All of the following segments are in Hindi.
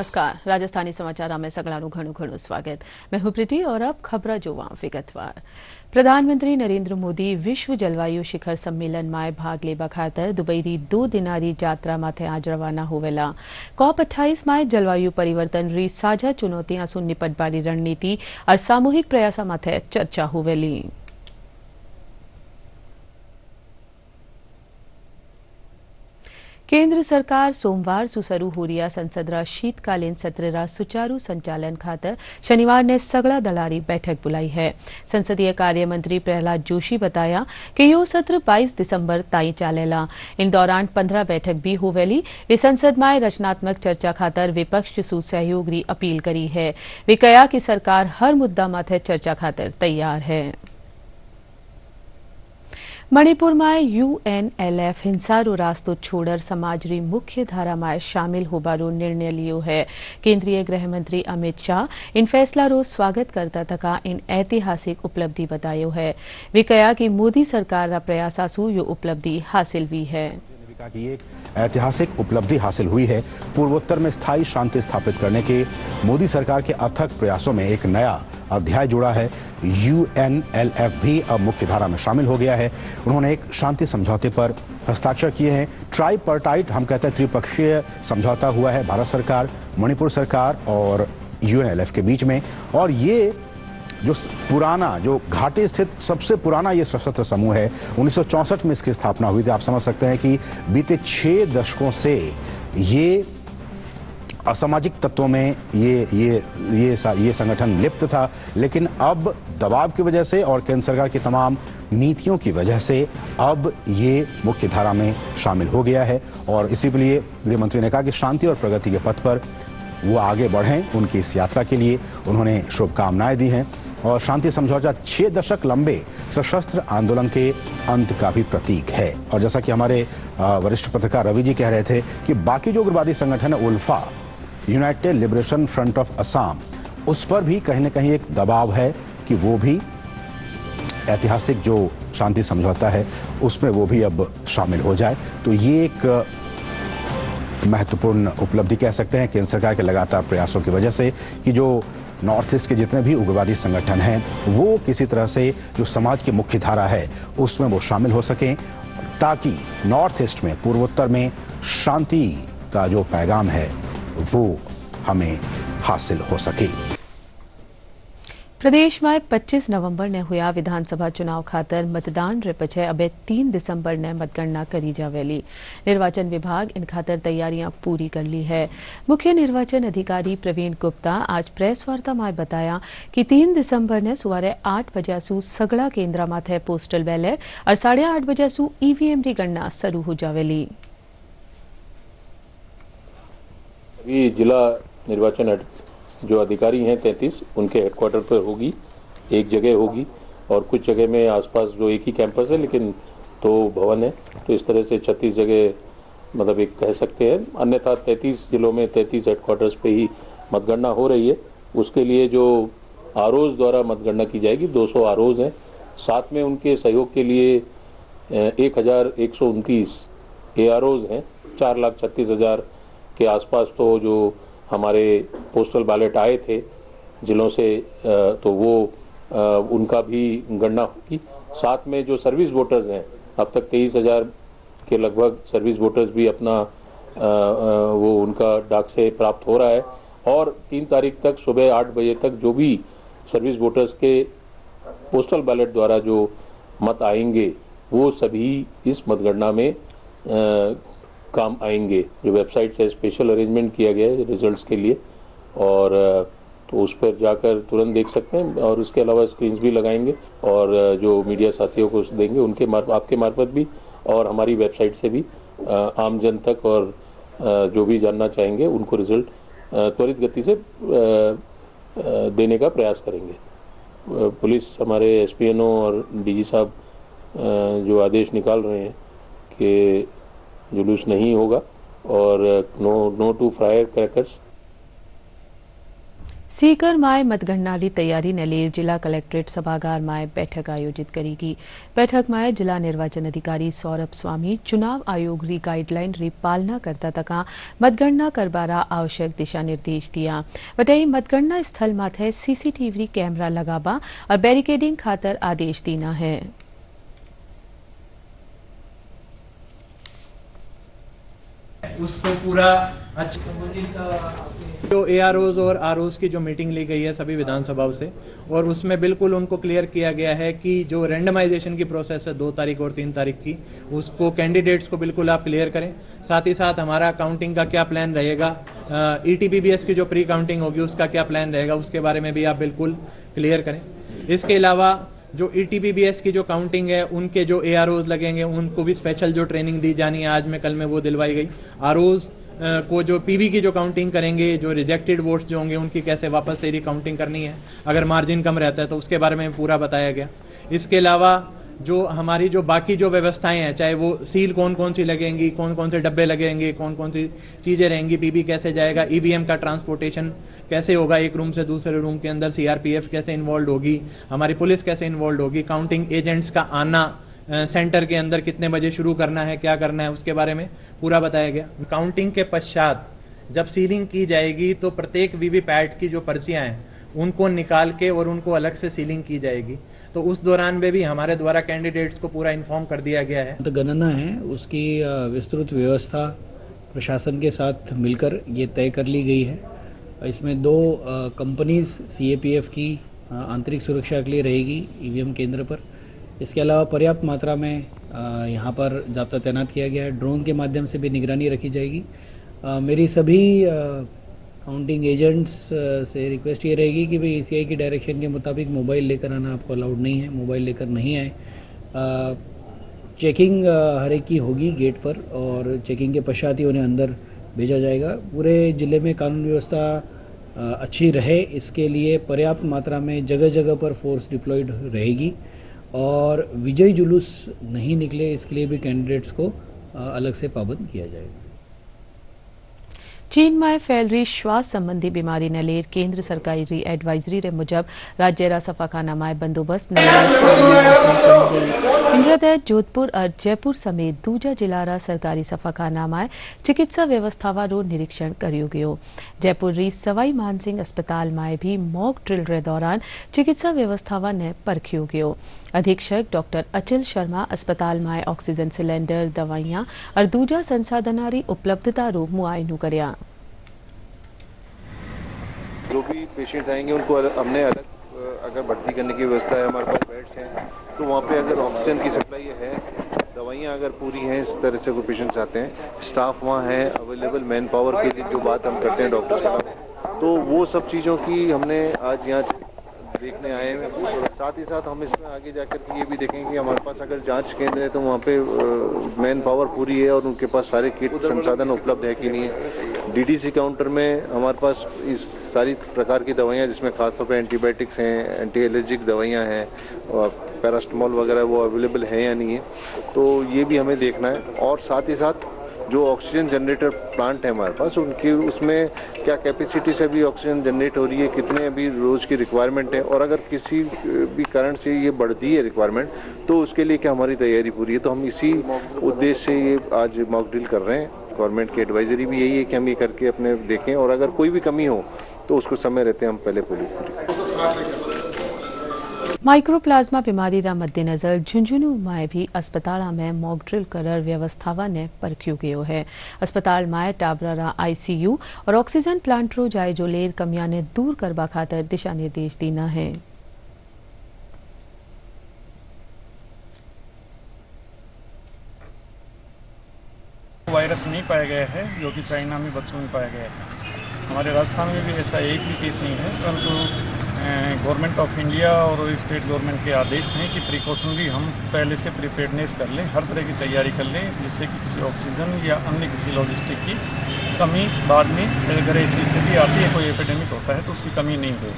नमस्कार। राजस्थानी समाचार में सगळाનું ઘણું સ્વાગત। मैं हूं प्रीति और अब खबरा जोवा विगतवार। प्रधानमंत्री नरेंद्र मोदी विश्व जलवायु शिखर सम्मेलन में भाग लेवा खातर दुबईरी 2 दिनारी यात्रा माथे आज रवाना होवेला। COP28 में जलवायु परिवर्तन री साझा चुनौतियां सुन निपटवारी रणनीति और सामूहिक प्रयासा माथे चर्चा होवेली। केंद्र सरकार सोमवार से शुरू हो रहा संसद रा शीतकालीन सत्र रा सुचारू संचालन खातर शनिवार ने सगला दलारी बैठक बुलाई है। संसदीय कार्य मंत्री प्रहलाद जोशी बताया कि यो सत्र 22 दिसंबर ताई चालेला। इन दौरान 15 बैठक भी होवेली। वे संसद में रचनात्मक चर्चा खातर विपक्ष सु सहयोग री अपील करी है। वे कहा कि सरकार हर मुद्दा माथे चर्चा खातर तैयार है। मणिपुर में UNLF हिंसारो रास्तो छोड़र समाज री मुख्य धारा में शामिल होबारो निर्णय लियो है। केंद्रीय गृह मंत्री अमित शाह इन फैसला रो स्वागत करता तका इन ऐतिहासिक उपलब्धि बतायो है। वे कहा कि मोदी सरकार रा प्रयासासु यो उपलब्धि हासिल हुई है। की एक ऐतिहासिक उपलब्धि हासिल हुई है। पूर्वोत्तर में स्थायी शांति स्थापित करने के मोदी सरकार के अथक प्रयासों में एक नया अध्याय जुड़ा है। UNLF भी अब मुख्य धारा में शामिल हो गया है। उन्होंने एक शांति समझौते पर हस्ताक्षर किए हैं। ट्राइपार्टाइट हम कहते हैं त्रिपक्षीय समझौता हुआ है भारत सरकार, मणिपुर सरकार और UNLF के बीच में। और ये जो घाटी स्थित सबसे पुराना ये सशस्त्र समूह है, 1964 में इसकी स्थापना हुई थी। आप समझ सकते हैं कि बीते 6 दशकों से ये असामाजिक तत्वों में ये संगठन लिप्त था, लेकिन अब दबाव की वजह से और केंद्र सरकार की तमाम नीतियों की वजह से अब ये मुख्य धारा में शामिल हो गया है। और इसी के लिए गृह मंत्री ने कहा कि शांति और प्रगति के पथ पर वो आगे बढ़ें। उनकी इस यात्रा के लिए उन्होंने शुभकामनाएं दी हैं। और शांति समझौता 6 दशक लंबे सशस्त्र आंदोलन के अंत का भी प्रतीक है। और जैसा कि हमारे वरिष्ठ पत्रकार रवि जी कह रहे थे कि बाकी जो उग्रवादी संगठन है ULFA, United Liberation Front of Assam, उस पर भी कहीं न कहीं एक दबाव है कि वो भी ऐतिहासिक जो शांति समझौता है उसमें वो भी अब शामिल हो जाए। तो ये एक महत्वपूर्ण उपलब्धि कह सकते हैं केंद्र सरकार के लगातार प्रयासों की वजह से कि जो नॉर्थ ईस्ट के जितने भी उग्रवादी संगठन हैं वो किसी तरह से जो समाज की मुख्य धारा है उसमें वो शामिल हो सकें, ताकि नॉर्थ ईस्ट में, पूर्वोत्तर में शांति का जो पैगाम है वो हमें हासिल हो सके। प्रदेश में 25 नवंबर ने हुआ विधानसभा चुनाव खातर मतदान रे पछे अबे 3 दिसंबर ने मतगणना करी जावेली। निर्वाचन विभाग इन खातर तैयारियां पूरी कर ली है। मुख्य निर्वाचन अधिकारी प्रवीण गुप्ता आज प्रेस वार्ता में बताया कि 3 दिसंबर ने सुवारे 8 बजासु सगड़ा केंद्र माथे पोस्टल बैलेट और 8:30 बजासु EVM री गणना शुरू हो जावेली। अभी जिला निर्वाचन जो अधिकारी हैं 33 उनके हेडक्वार्टर पर होगी, एक जगह होगी और कुछ जगह में आसपास जो एक ही कैंपस है लेकिन 2 भवन है, तो इस तरह से 36 जगह मतलब एक कह सकते हैं। अन्यथा 33 जिलों में 33 हेडक्वार्टर्स पे ही मतगणना हो रही है। उसके लिए जो आरओज द्वारा मतगणना की जाएगी, 200 आरओज हैं। साथ में उनके सहयोग के लिए 1129 AROज हैं। 4,36,000 के आसपास तो जो हमारे पोस्टल बैलेट आए थे जिलों से, तो वो उनका भी गणना होगी। साथ में जो सर्विस वोटर्स हैं, अब तक 23,000 के लगभग सर्विस वोटर्स भी अपना वो उनका डाक से प्राप्त हो रहा है। और 3 तारीख तक सुबह 8 बजे तक जो भी सर्विस वोटर्स के पोस्टल बैलेट द्वारा जो मत आएंगे वो सभी इस मतगणना में काम आएंगे। जो वेबसाइट से स्पेशल अरेंजमेंट किया गया है रिजल्ट्स के लिए, और तो उस पर जाकर तुरंत देख सकते हैं। और उसके अलावा स्क्रीन्स भी लगाएंगे और जो मीडिया साथियों को देंगे उनके आपके मार्फत भी और हमारी वेबसाइट से भी आम जन तक और जो भी जानना चाहेंगे उनको रिजल्ट त्वरित गति से देने का प्रयास करेंगे। पुलिस, हमारे SPNO और DG साहब जो आदेश निकाल रहे हैं कि जुलूस नहीं होगा और no to fire crackers. Sikar माय मतगणना की तैयारी नलेर जिला कलेक्ट्रेट सभागार माय बैठक आयोजित करेगी। बैठक में जिला निर्वाचन अधिकारी सौरभ स्वामी चुनाव आयोग री गाइडलाइन री पालना करता तका मतगणना करबारा आवश्यक दिशा निर्देश दिया। वटई मतगणना स्थल माथे सीसीटीवी कैमरा लगाबा और बैरिकेडिंग खातर आदेश देना है। उसको पूरा जो एआरओज और आरओज की जो मीटिंग ली गई है सभी विधानसभाओं से, और उसमें बिल्कुल उनको क्लियर किया गया है कि जो रेंडमाइजेशन की प्रोसेस है 2 तारीख और 3 तारीख की, उसको कैंडिडेट्स को बिल्कुल आप क्लियर करें। साथ ही साथ हमारा काउंटिंग का क्या प्लान रहेगा, ईटीपीबीएस की जो प्री काउंटिंग होगी उसका क्या प्लान रहेगा, उसके बारे में भी आप बिल्कुल क्लियर करें। इसके अलावा जो ईटीपीबीएस की जो काउंटिंग है उनके जो एआरओज लगेंगे उनको भी स्पेशल जो ट्रेनिंग दी जानी है, आज में कल में वो दिलवाई गई। आरओज को जो पीवी की जो काउंटिंग करेंगे, जो रिजेक्टेड वोट्स जो होंगे उनकी कैसे वापस से रिकाउंटिंग करनी है, अगर मार्जिन कम रहता है तो उसके बारे में पूरा बताया गया। इसके अलावा जो हमारी जो बाकी जो व्यवस्थाएं हैं, चाहे वो सील कौन कौन सी लगेंगी, कौन कौन से डब्बे लगेंगे, कौन कौन सी चीज़ें रहेंगी, पीबी कैसे जाएगा, ईवीएम का ट्रांसपोर्टेशन कैसे होगा एक रूम से दूसरे रूम के अंदर, सीआरपीएफ कैसे इन्वॉल्व होगी, हमारी पुलिस कैसे इन्वॉल्व होगी, काउंटिंग एजेंट्स का आना सेंटर के अंदर कितने बजे शुरू करना है, क्या करना है, उसके बारे में पूरा बताया गया। काउंटिंग के पश्चात जब सीलिंग की जाएगी तो प्रत्येक वीवीपैट की जो पर्चियाँ हैं उनको निकाल के और उनको अलग से सीलिंग की जाएगी। तो उस दौरान में भी हमारे द्वारा कैंडिडेट्स को पूरा इन्फॉर्म कर दिया गया है। गणना है उसकी विस्तृत व्यवस्था प्रशासन के साथ मिलकर ये तय कर ली गई है। इसमें 2 कंपनीज सीएपीएफ की आंतरिक सुरक्षा के लिए रहेगी ईवीएम केंद्र पर। इसके अलावा पर्याप्त मात्रा में यहाँ पर जाब्ता तैनात किया गया है। ड्रोन के माध्यम से भी निगरानी रखी जाएगी। मेरी सभी काउंटिंग एजेंट्स से रिक्वेस्ट ये रहेगी कि भाई ईसीआई की डायरेक्शन के मुताबिक मोबाइल लेकर आना आपको अलाउड नहीं है, मोबाइल लेकर नहीं आए। चेकिंग हर एक की होगी गेट पर और चेकिंग के पश्चात ही उन्हें अंदर भेजा जाएगा। पूरे ज़िले में कानून व्यवस्था अच्छी रहे, इसके लिए पर्याप्त मात्रा में जगह जगह पर फोर्स डिप्लॉयड रहेगी और विजयी जुलूस नहीं निकले इसके लिए भी कैंडिडेट्स को अलग से पाबंद किया जाएगा। चीन में फैल रही श्वास संबंधी बीमारी ने लेर केंद्र सरकारी एडवाइजरी रे मुजब राज्य रा सफाखाना में बंदोबस्त इंद्र तहत जोधपुर और जयपुर समेत दूजा जिला रा सरकारी सफाखाना में चिकित्सा व्यवस्था रो निरीक्षण करियो गयो। जयपुर री सवाई मानसिंह अस्पताल में भी मॉक ड्रिल रे दौरान चिकित्सा व्यवस्था ने परखियो गयो। अधीक्षक डॉक्टर अचल शर्मा अस्पताल में ऑक्सीजन सिलेंडर, दवाइयां और दूजा संसाधना री उपलब्धता रो मुआयनो करया। जो भी पेशेंट आएंगे उनको हमने अलग अगर भर्ती करने की व्यवस्था है, हमारे पास बेड्स हैं, तो वहाँ पे अगर ऑक्सीजन की सप्लाई है, दवाइयाँ अगर पूरी हैं, इस तरह से कोई पेशेंट्स आते हैं, स्टाफ वहाँ है अवेलेबल, मैन पावर के लिए जो बात हम करते हैं डॉक्टर्स का, तो वो सब चीज़ों की हमने आज यहाँ देखने आए हैं। साथ ही साथ हम इसमें आगे जाकर के ये भी देखेंगे कि हमारे पास अगर जांच केंद्र है तो वहाँ पे मैन पावर पूरी है और उनके पास सारे किट संसाधन उपलब्ध है कि नहीं है। डीडीसी काउंटर में हमारे पास इस सारी प्रकार की दवाइयाँ जिसमें खासतौर पर एंटीबायोटिक्स हैं, एंटी एलर्जिक दवाइयाँ हैं और पैरास्टामोल वगैरह वो अवेलेबल है या नहीं है, तो ये भी हमें देखना है। और साथ ही साथ जो ऑक्सीजन जनरेटर प्लांट है हमारे पास, उनकी उसमें क्या कैपेसिटी से भी ऑक्सीजन जनरेट हो रही है, कितने अभी रोज़ की रिक्वायरमेंट है, और अगर किसी भी कारण से ये बढ़ती है रिक्वायरमेंट तो उसके लिए क्या हमारी तैयारी पूरी है। तो हम इसी उद्देश्य से ये आज मॉक ड्रिल कर रहे हैं। गवर्नमेंट की एडवाइजरी भी यही है कि हम ये करके अपने देखें और अगर कोई भी कमी हो तो उसको समय रहते हम पहले पूरी। माइक्रोप्लाज्मा बीमारी रा मद्देनजर झुंझुनू में भी अस्पताल में मॉक ड्रिल करर व्यवस्थावा ने परख्यो गयो है। अस्पताल में टाबरा रा आईसीयू और ऑक्सीजन प्लांट रो जाए जो लेर कमियां ने दूर करबा खातर दिशा निर्देश देना है। वायरस नहीं पाया गया है जो कि चाइना में बच्चों में पाया गया है। हमारे राजस्थान में भी ऐसा एक भी केस नहीं है, परंतु गवर्नमेंट ऑफ इंडिया और स्टेट गवर्नमेंट के आदेश हैं कि प्रिकॉशनरी हम पहले से प्रिपेयर्डनेस कर लें, हर तरह की तैयारी कर लें, जिससे कि किसी ऑक्सीजन या अन्य किसी लॉजिस्टिक की कमी बाद में अगर ऐसी स्थिति आती है, कोई एपिडेमिक होता है तो उसकी कमी नहीं हो।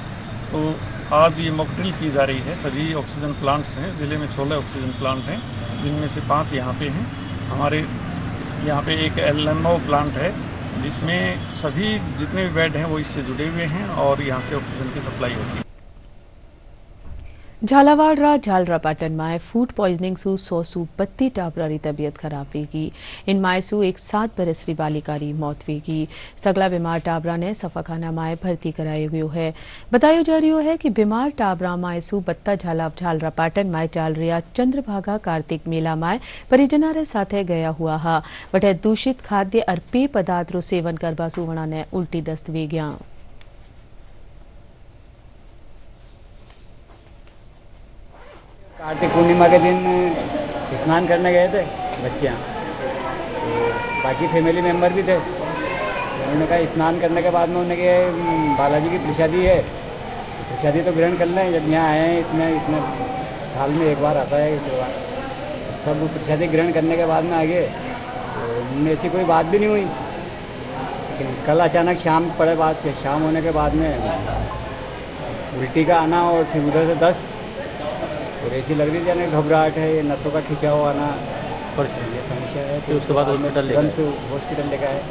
तो आज ये मॉक ड्रिल की जा रही है। सभी ऑक्सीजन प्लांट्स हैं, ज़िले में 16 ऑक्सीजन प्लांट हैं, जिनमें से 5 यहाँ पे हैं। हमारे यहाँ पे एक एलएमओ प्लांट है जिसमें सभी जितने भी बेड हैं वो इससे जुड़े हुए हैं और यहाँ से ऑक्सीजन की सप्लाई होती है। झालावाड़ झालरापाटन में फूड पॉइजनिंग सु 100 32 टाबरारी तबीयत खराब वेगी। इन मायसू एक 7 बरसरी बालिका री मौत वेगी। सगला बीमार टाबरा ने सफाखाना में भर्ती करायो गयो है। बतायो जा रही है कि बीमार टाबरा मायसू बत्ता झालरापाटन में चाल रहा चंद्रभागा कार्तिक मेला में परिजना रे साथे गया हुआ हा। वटे दूषित खाद्य और पेय पदार्थ रो सेवन करवा सुवणा ने उल्टी दस्त वे गया। कार्तिक पूर्णिमा के दिन स्नान करने गए थे बच्चियाँ, तो बाकी फैमिली मेम्बर भी थे। उन्होंने कहा स्नान करने के बाद में उन्होंने कहा बालाजी की प्रसादी है, प्रसादी तो ग्रहण कर लें, जब यहाँ आए हैं इतना साल में एक बार आता है इस त्यौहार, सब प्रसादी ग्रहण करने के बाद में आगे तो उनमें ऐसी कोई बात भी नहीं हुई। लेकिन कल अचानक शाम पड़े बाद शाम होने के बाद में उल्टी का आना और फिर उधर से दस्त और ऐसी लग रही थी घबराहट है, नसों का खिंचाव आना और ये समस्या है। तो उसके बाद हॉस्पिटल लेकर आए।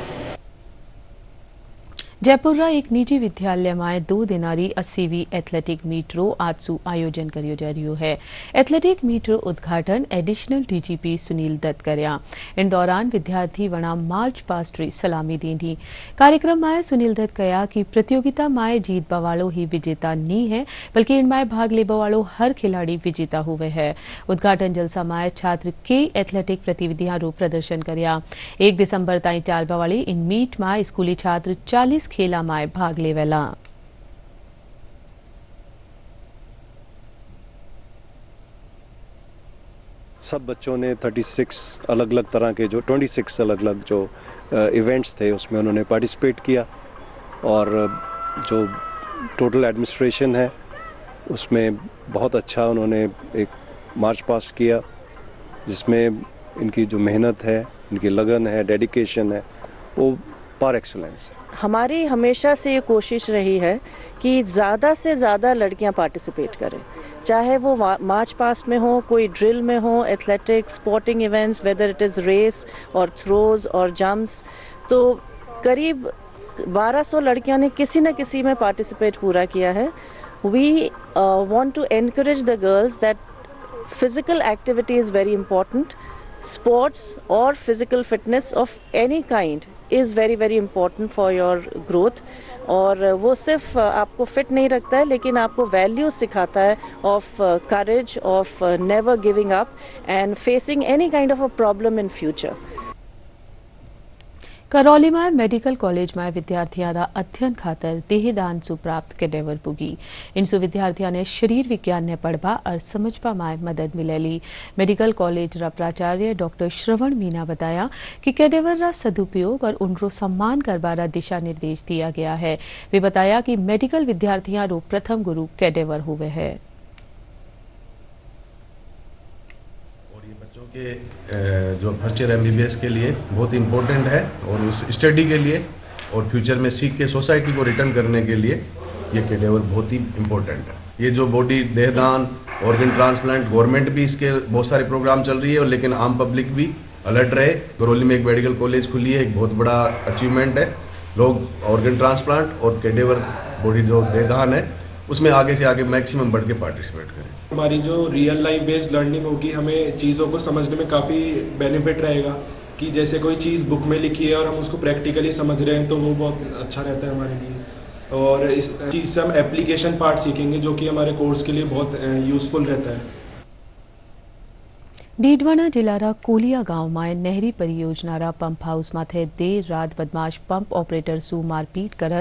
जयपुर एक निजी विद्यालय में 2 दिनारी 80वीं एथलेटिक मीट रो आज सु आयोजन करियो जा रही है। एथलेटिक मीट रो उद्घाटन एडिशनल डीजीपी सुनील दत्त करया। इन दौरान विद्यार्थी वणा मार्च पास्ट री सलामी दीनी। कार्यक्रम में सुनील दत्त कहा कि प्रतियोगिता में जीत बवालो ही विजेता नहीं है, बल्कि इनमें भाग ले बवालो हर खिलाड़ी विजेता हुए है। उद्घाटन जलसा में छात्र कई एथलेटिक गतिविधियां रो प्रदर्शन करया। 1 दिसंबर ताई चालबा वाली इन मीट में स्कूली छात्र 40 खेला में भाग लेवेला। सब बच्चों ने 36 अलग अलग तरह के 26 अलग अलग जो इवेंट्स थे उसमें उन्होंने पार्टिसिपेट किया और जो टोटल एडमिनिस्ट्रेशन है उसमें बहुत अच्छा उन्होंने एक मार्च पास किया, जिसमें इनकी जो मेहनत है, इनकी लगन है, डेडिकेशन है, वो पार एक्सीलेंस है। हमारी हमेशा से ये कोशिश रही है कि ज़्यादा से ज़्यादा लड़कियां पार्टिसिपेट करें, चाहे वो मार्च पास्ट में हो, कोई ड्रिल में हो, athletics, sporting events, whether it is race और थ्रोज और जंप्स। तो करीब 1200 लड़कियां ने किसी न किसी में पार्टिसिपेट पूरा किया है। We want to encourage the girls that physical activity is very important. Sports or physical fitness of any kind is very very important for your growth। और वो सिर्फ आपको फिट नहीं रखता है, लेकिन आपको वैल्यू सिखाता है of courage, of never giving up and facing any kind of a problem in future. Karauli में मेडिकल कॉलेज में विद्यार्थियों अध्ययन खातर देहदान सु प्राप्त कैडेवर पुगी। इनसु विद्यार्थियों ने शरीर विज्ञान ने पढ़वा और समझवा में मदद मिलेली। मेडिकल कॉलेज रा प्राचार्य डॉक्टर श्रवण मीना बताया कि कैडेवर रा सदुपयोग और उनको सम्मान करवा दिशा निर्देश दिया गया है। वे बताया कि मेडिकल विद्यार्थियों रो प्रथम गुरु कैडेवर हुए है। जो फर्स्ट ईयर MBBS के लिए बहुत इम्पोर्टेंट है और उस स्टडी के लिए और फ्यूचर में सीख के सोसाइटी को रिटर्न करने के लिए ये कैडेवर बहुत ही इम्पोर्टेंट है। ये जो बॉडी देहदान, ऑर्गन ट्रांसप्लांट, गवर्नमेंट भी इसके बहुत सारे प्रोग्राम चल रही है और लेकिन आम पब्लिक भी अलर्ट रहे। करौली में एक मेडिकल कॉलेज खुली है, एक बहुत बड़ा अचीवमेंट है। लोग ऑर्गन ट्रांसप्लांट और कैडेवर बॉडी जो देहदान है उसमें आगे से आगे मैक्सिमम बढ़ के पार्टिसिपेट करें। हमारी जो रियल लाइफ बेस्ड लर्निंग होगी, हमें चीज़ों को समझने में काफ़ी बेनिफिट रहेगा कि जैसे कोई चीज़ बुक में लिखी है और हम उसको प्रैक्टिकली समझ रहे हैं तो वो बहुत अच्छा रहता है हमारे लिए। और इस चीज़ से हम एप्लीकेशन पार्ट सीखेंगे जो कि हमारे कोर्स के लिए बहुत यूज़फुल रहता है। डीडवाना जिला कोलिया गांव में नहरी परियोजना पंप हाउस माथे देर रात बदमाश पंप ऑपरेटर सु मारपीट कर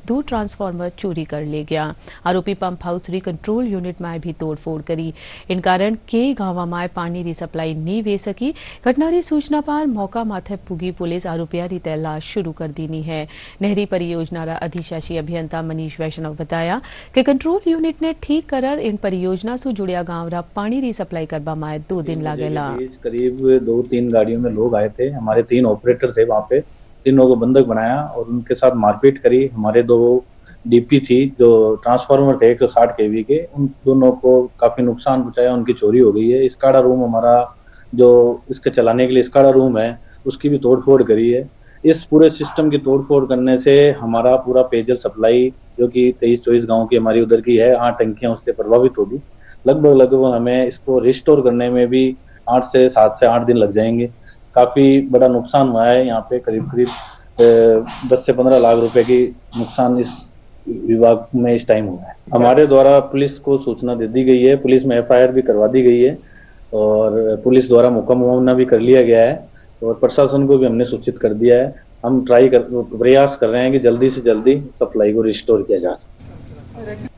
2 ट्रांसफार्मर चोरी कर ले गया। आरोपी पंप हाउस री कंट्रोल यूनिट में भी तोड़फोड़ करी। इन कारण के गांव में पानी री सप्लाई नहीं वे सकी। घटना री सूचना पर मौका माथे पुगी पुलिस आरोपिया री तलाश शुरू कर दीनी है। नहरी परियोजना अधिशासी अभियंता मनीष वैष्णव बताया कि कंट्रोल यूनिट ने ठीक कर इन परियोजना से जुड़िया गांव रा पानी री सप्लाई करवा में 2 दिन लागे। करीब 2-3 गाड़ियों में लोग आए थे। हमारे 3 ऑपरेटर थे वहाँ पे, तीनों को बंधक बनाया और उनके साथ मारपीट करी। हमारे 2 डीपी थी जो ट्रांसफार्मर थे 160 kV के, उन दोनों को काफी नुकसान पहुंचाया, उनकी चोरी हो गई है। स्काडा रूम हमारा जो इसके चलाने के लिए स्काडा रूम है उसकी भी तोड़फोड़ करी है। इस पूरे सिस्टम की तोड़फोड़ करने से हमारा पूरा पेयजल सप्लाई जो कि 23-24 गांव की हमारी उधर की है, 8 टंकियां उससे प्रभावित होगी। लगभग हमें इसको रिस्टोर करने में भी 7 से 8 दिन लग जाएंगे। काफी बड़ा नुकसान हुआ है यहाँ पे, करीब 10 से 15 लाख रुपए की नुकसान इस विभाग में इस टाइम हुआ है। हमारे द्वारा पुलिस को सूचना दे दी गई है, पुलिस में FIR भी करवा दी गई है और पुलिस द्वारा मुकम्मल भी कर लिया गया है और प्रशासन को भी हमने सूचित कर दिया है। हम प्रयास कर रहे हैं कि जल्दी से जल्दी सप्लाई को रिस्टोर किया जा सके।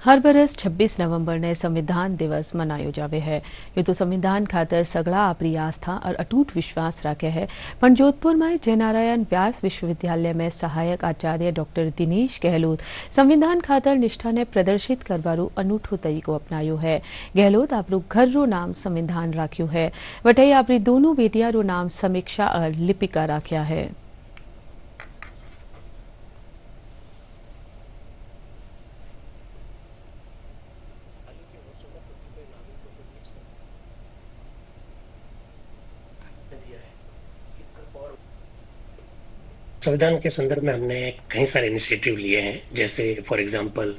हर बरस 26 नवंबर ने संविधान दिवस मनायो जावे है। ये तो संविधान खातर सगड़ा आपरी आस्था और अटूट विश्वास रखे है। पण जोधपुर में जयनारायण व्यास विश्वविद्यालय में सहायक आचार्य डॉक्टर दिनेश गहलोत संविधान खातर निष्ठा ने प्रदर्शित करवारो अनूठो तरीको अपनायो है। गहलोत आपरू घर रो नाम संविधान राख्यो है, वटई आपरी दोनों बेटिया रो नाम समीक्षा और लिपिका राख्या है। संविधान के संदर्भ में हमने कई सारे इनिशिएटिव लिए हैं, जैसे फॉर एग्जांपल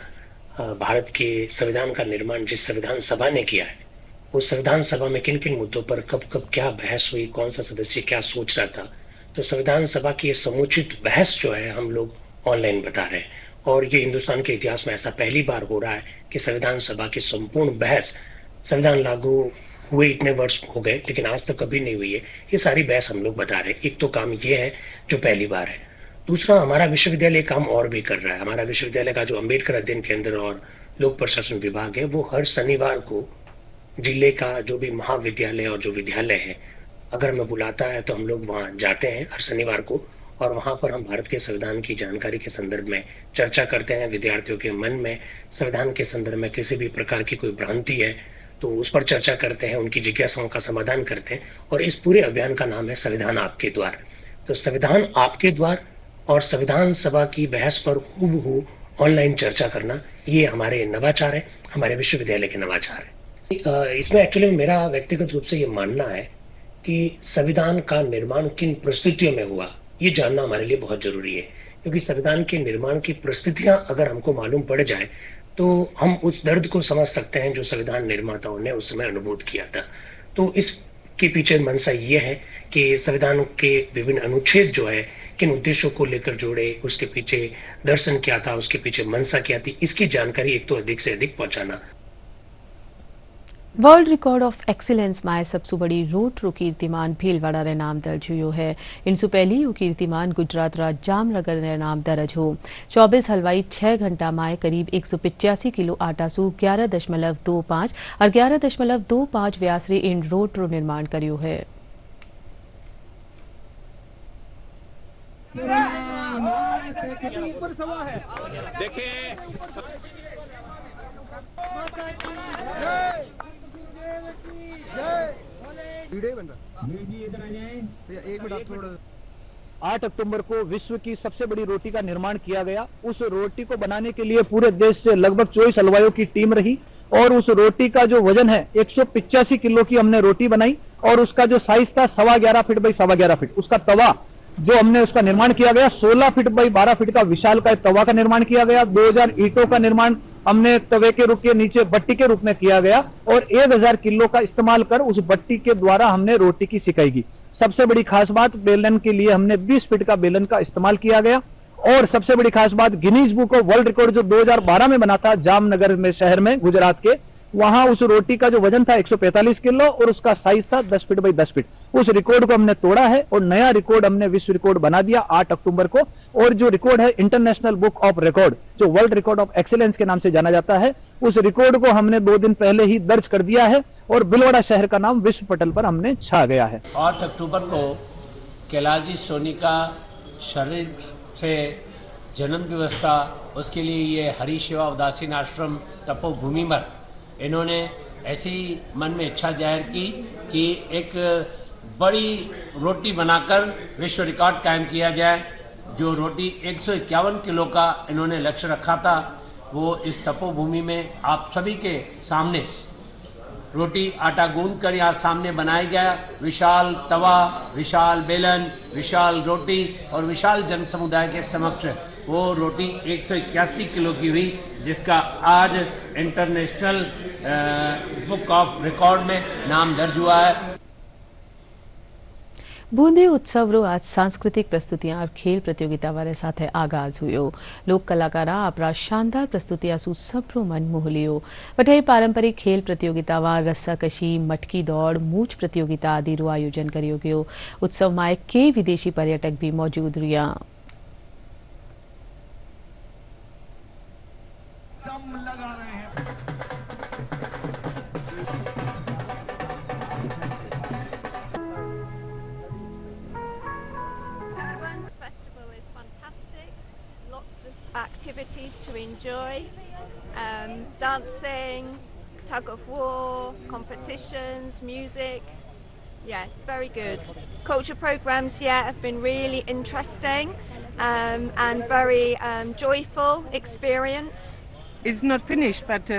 भारत के संविधान का निर्माण जिस संविधान सभा ने किया है, उस संविधान सभा में किन किन मुद्दों पर कब कब क्या बहस हुई, कौन सा सदस्य क्या सोच रहा था। तो संविधान सभा की समुचित बहस जो है हम लोग ऑनलाइन बता रहे हैं और ये हिंदुस्तान के इतिहास में ऐसा पहली बार हो रहा है कि संविधान सभा की संपूर्ण बहस, संविधान लागू हुए इतने वर्ष हो गए लेकिन आज तक कभी नहीं हुई है, ये सारी बहस हम लोग बता रहे हैं। एक तो काम ये है जो पहली बार है। दूसरा, हमारा विश्वविद्यालय काम और भी कर रहा है। हमारा विश्वविद्यालय का जो अम्बेडकर अध्ययन केंद्र और लोक प्रशासन विभाग है, वो हर शनिवार को जिले का जो भी महाविद्यालय और जो विद्यालय है, अगर हमें बुलाता है तो हम लोग वहाँ जाते हैं हर शनिवार को और वहाँ पर हम भारत के संविधान की जानकारी के संदर्भ में चर्चा करते हैं। विद्यार्थियों के मन में संविधान के संदर्भ में किसी भी प्रकार की कोई भ्रांति है तो उस पर चर्चा करते हैं, उनकी जिज्ञासाओं का समाधान करते हैं और इस पूरे अभियान का नाम है संविधान आपके द्वार। तो संविधान आपके द्वार और संविधान सभा की बहस पर हूबहू ऑनलाइन चर्चा करना, ये हमारे नवाचार है, हमारे विश्वविद्यालय के नवाचार है। इसमें एक्चुअली मेरा व्यक्तिगत रूप से ये मानना है कि संविधान का निर्माण किन परिस्थितियों में हुआ, ये जानना हमारे लिए बहुत जरूरी है, क्योंकि संविधान के निर्माण की परिस्थितियां अगर हमको मालूम पड़ जाए तो हम उस दर्द को समझ सकते हैं जो संविधान निर्माताओं ने उस समय अनुभूत किया था। तो इसके पीछे मंशा ये है कि संविधान के विभिन्न अनुच्छेद जो है किन उद्देश्यों को लेकर जोड़े, उसके पीछे दर्शन क्या था, उसके पीछे मंशा क्या थी, इसकी जानकारी एक तो अधिक से अधिक पहुंचाना। वर्ल्ड रिकॉर्ड ऑफ एक्सीलेंस में सबसे बड़ी रोड रो कीर्तिमान भीलवाड़ा रे नाम दर्ज हुयो है। इनसे पहले यो कीर्तिमान गुजरात रा जामनगर रे नाम दर्ज हो। 24 हलवाई 6 घंटा में करीब 185 किलो आटा सु 11.25 और 11.25 व्यास रे इन रोड रो निर्माण कर्यो है। आठ अक्टूबर को विश्व की सबसे बड़ी रोटी का निर्माण किया गया। उस रोटी को बनाने के लिए पूरे देश से लगभग 24 हलवाइयों की टीम रही और उस रोटी का जो वजन है 185 किलो की हमने रोटी बनाई और उसका जो साइज था 11.25 फीट बाई 11.25 फीट। उसका तवा जो हमने उसका निर्माण किया गया 16 फीट बाई 12 फीट का विशाल का तवा का निर्माण किया गया। 2000 ईंटों का निर्माण हमने तवे के रूप के नीचे बट्टी के रूप में किया गया और 1000 किलो का इस्तेमाल कर उस बट्टी के द्वारा हमने रोटी की सिकाई की। सबसे बड़ी खास बात, बेलन के लिए हमने 20 फीट का बेलन का इस्तेमाल किया गया और सबसे बड़ी खास बात, Guinness book of world record जो 2012 में बना था जामनगर में शहर में गुजरात के, वहां उस रोटी का जो वजन था 145 किलो और उसका साइज था 10 फीट बाई 10 फीट। उस रिकॉर्ड को हमने तोड़ा है और नया रिकॉर्ड हमने विश्व रिकॉर्ड बना दिया 8 अक्टूबर को। और जो रिकॉर्ड है इंटरनेशनल बुक ऑफ रिकॉर्ड, जो वर्ल्ड रिकॉर्ड ऑफ एक्सीलेंस के नाम से जाना जाता है, उस रिकॉर्ड को हमने 2 दिन पहले ही दर्ज कर दिया है और भीलवाड़ा शहर का नाम विश्व पटल पर हमने छा गया है। 8 अक्टूबर को कैलाश सोनी का शरीर से जन्म दिवस था। उसके लिए ये हरि सेवा उदासीन आश्रम तपोभूमि पर इन्होंने ऐसी मन में इच्छा जाहिर की कि एक बड़ी रोटी बनाकर विश्व रिकॉर्ड कायम किया जाए। जो रोटी 151 किलो का इन्होंने लक्ष्य रखा था, वो इस तपोभूमि में आप सभी के सामने रोटी आटा गूंद कर यहाँ सामने बनाया गया। विशाल तवा, विशाल बेलन, विशाल रोटी और विशाल जन समुदाय के समक्ष वो रोटी 181 किलो की हुई, जिसका आज इंटरनेशनल बुक ऑफ रिकॉर्ड में नाम दर्ज हुआ है। बूंदी उत्सव आज सांस्कृतिक प्रस्तुतियां और खेल प्रतियोगिता वाले साथ आगाज हुयो। लोक कलाकारा अपना शानदार प्रस्तुतियां सु सबरो मन मोह लियो। वठे पारंपरिक खेल प्रतियोगिता वा रस्साकशी, मटकी दौड़, मूछ प्रतियोगिता आदि रो आयोजन करियो गयो। उत्सव में कई विदेशी पर्यटक भी मौजूद रहा। Activities to enjoy, dancing, tug of war, competitions, music. Yeah, it's very good. Culture programs, have been really interesting and very joyful experience. It's not finished, but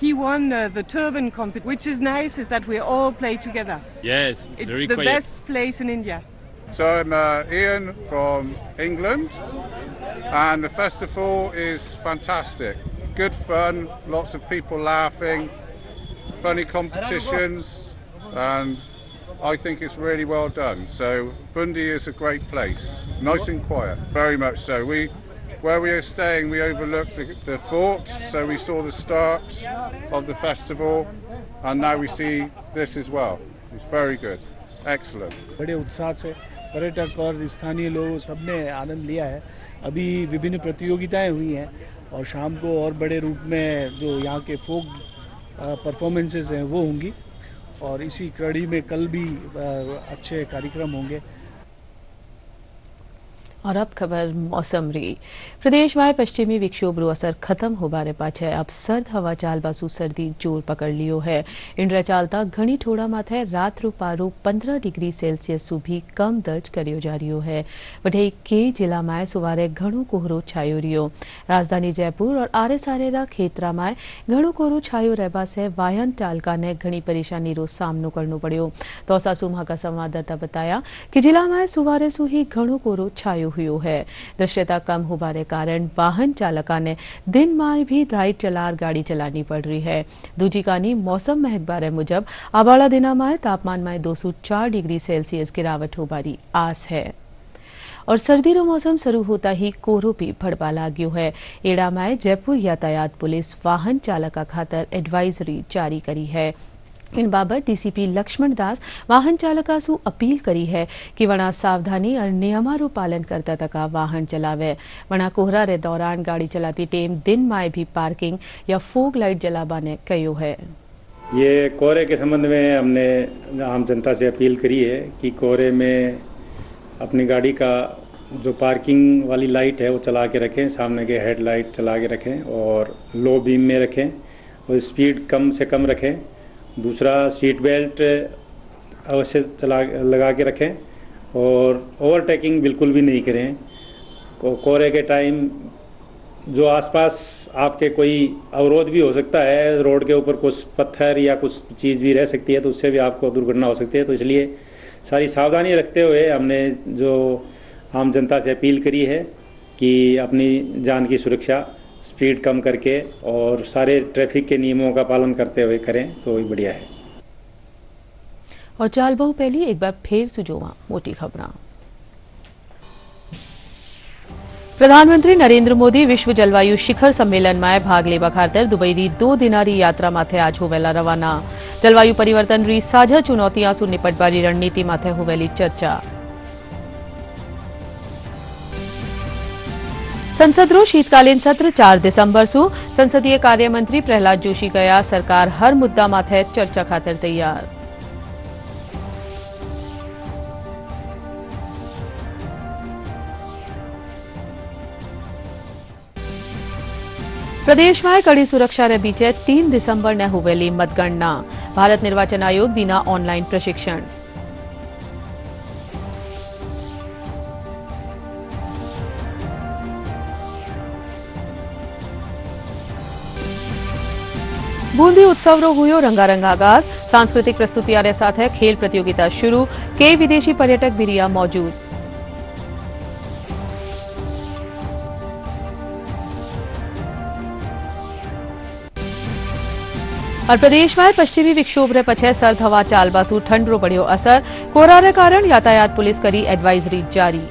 he won the turban competition. Which is nice is that we all play together. Yes, it's very the quiet. best place in India. So I'm Ian from England, and the festival is fantastic. Good fun, lots of people laughing, funny competitions, and I think it's really well done. So Bundi is a great place, nice and quiet, very much so. Where we are staying, we overlook the fort, so we saw the start of the festival, and now we see this as well. It's very good, excellent. बड़े उत्साह से पर्यटक और स्थानीय लोग सबने आनंद लिया है। अभी विभिन्न प्रतियोगिताएं हुई हैं और शाम को और बड़े रूप में जो यहाँ के फोक परफॉर्मेंसेस हैं वो होंगी, और इसी कड़ी में कल भी अच्छे कार्यक्रम होंगे। और अब खबर मौसम री। प्रदेश में पश्चिमी विक्षोभ रो असर खत्म हो बारे पाछे अब सर्द हवा चाल बासु सर्दी जोर पकड़ लियो है। इंड्रा चालता घणी ठोड़ा माथे रात रो पारो 15 डिग्री सेल्सियस सु भी कम दर्ज करियो जा रियो है। वढे के जिला में सुवारे घणो कोहरो छायो रियो। राजधानी जयपुर और आरे सारेरा खेतरा में घणो कोहरो छायो रहबा से वाहन चालका ने घणी परेशानी रो सामनो करनो पड़ियो। दौसा सुमा का संवाददाता बताया कि जिला में सुवारे सु ही घणो कोहरो छायो हुयो है। दृश्यता कम हो बारे कारण वाहन चालका ने दिन में भी लाइट चलार गाड़ी चलानी पड़ रही है। दूजी कानी मौसम महकबारे मुजब आबाड़ा दिना में तापमान में 204 डिग्री सेल्सियस गिरावट हो बारी आस है। और सर्दी रो मौसम शुरू होता ही कोहरो भी भड़पा लाग्यो है। एड़ा में जयपुर यातायात पुलिस वाहन चालका खातर एडवाइजरी जारी करी है। इन बाबत डीसीपी लक्ष्मण दास वाहन चालका सु अपील करी है कि वणा सावधानी और नियमारो पालन करता तका वाहन चलावे। वणा कोहरा रे दौरान गाड़ी चलाती टेम दिन में भी पार्किंग या फोग लाइट जलाबा ने कहो है। ये कोहरे के संबंध में हमने आम जनता से अपील करी है कि कोहरे में अपनी गाड़ी का जो पार्किंग वाली लाइट है वो चला के रखें, सामने के हेडलाइट चला के रखें और लो बीम में रखें और स्पीड कम से कम रखें। दूसरा, सीट बेल्ट अवश्य लगा के रखें और ओवरटेकिंग बिल्कुल भी नहीं करें। कोहरे के टाइम जो आसपास आपके कोई अवरोध भी हो सकता है, रोड के ऊपर कुछ पत्थर या कुछ चीज़ भी रह सकती है तो उससे भी आपको दुर्घटना हो सकती है। तो इसलिए सारी सावधानी रखते हुए हमने जो आम जनता से अपील करी है कि अपनी जान की सुरक्षा स्पीड कम करके और सारे ट्रैफिक के नियमों का पालन करते हुए करें तो ही बढ़िया है। और चाल बहु पहली एक बार फिर सुजोवा मोटी खबरां। प्रधानमंत्री नरेंद्र मोदी विश्व जलवायु शिखर सम्मेलन में भाग लेवा खातर दुबई री 2 दिनारी यात्रा माथे आज होवेला रवाना। जलवायु परिवर्तन री साझा चुनौतियां सु निपटवारी रणनीति माथे होवेली चर्चा। संसद रो शीतकालीन सत्र 4 दिसंबर सु संसदीय कार्य मंत्री प्रहलाद जोशी कया सरकार हर मुद्दा माथे चर्चा खातर तैयार। प्रदेश में कड़ी सुरक्षा रे बीचे 3 दिसंबर ने हुवेली मतगणना। भारत निर्वाचन आयोग दीना ऑनलाइन प्रशिक्षण। बूंदी उत्सव हुयो रंगारंग आगाज। सांस्कृतिक प्रस्तुतियां साथ खेल प्रतियोगिता शुरू। कई विदेशी पर्यटक भी रिया मौजूद। और प्रदेश में पश्चिमी विक्षोभ रे पछे सर्द हवा चालबासु ठंडरो पड़ो असर। कोहरा रे कारण यातायात पुलिस करी एडवाइजरी जारी।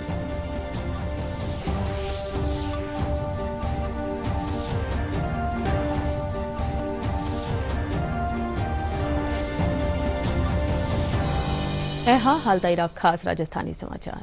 हाल ताईरा खास राजस्थानी समाचार।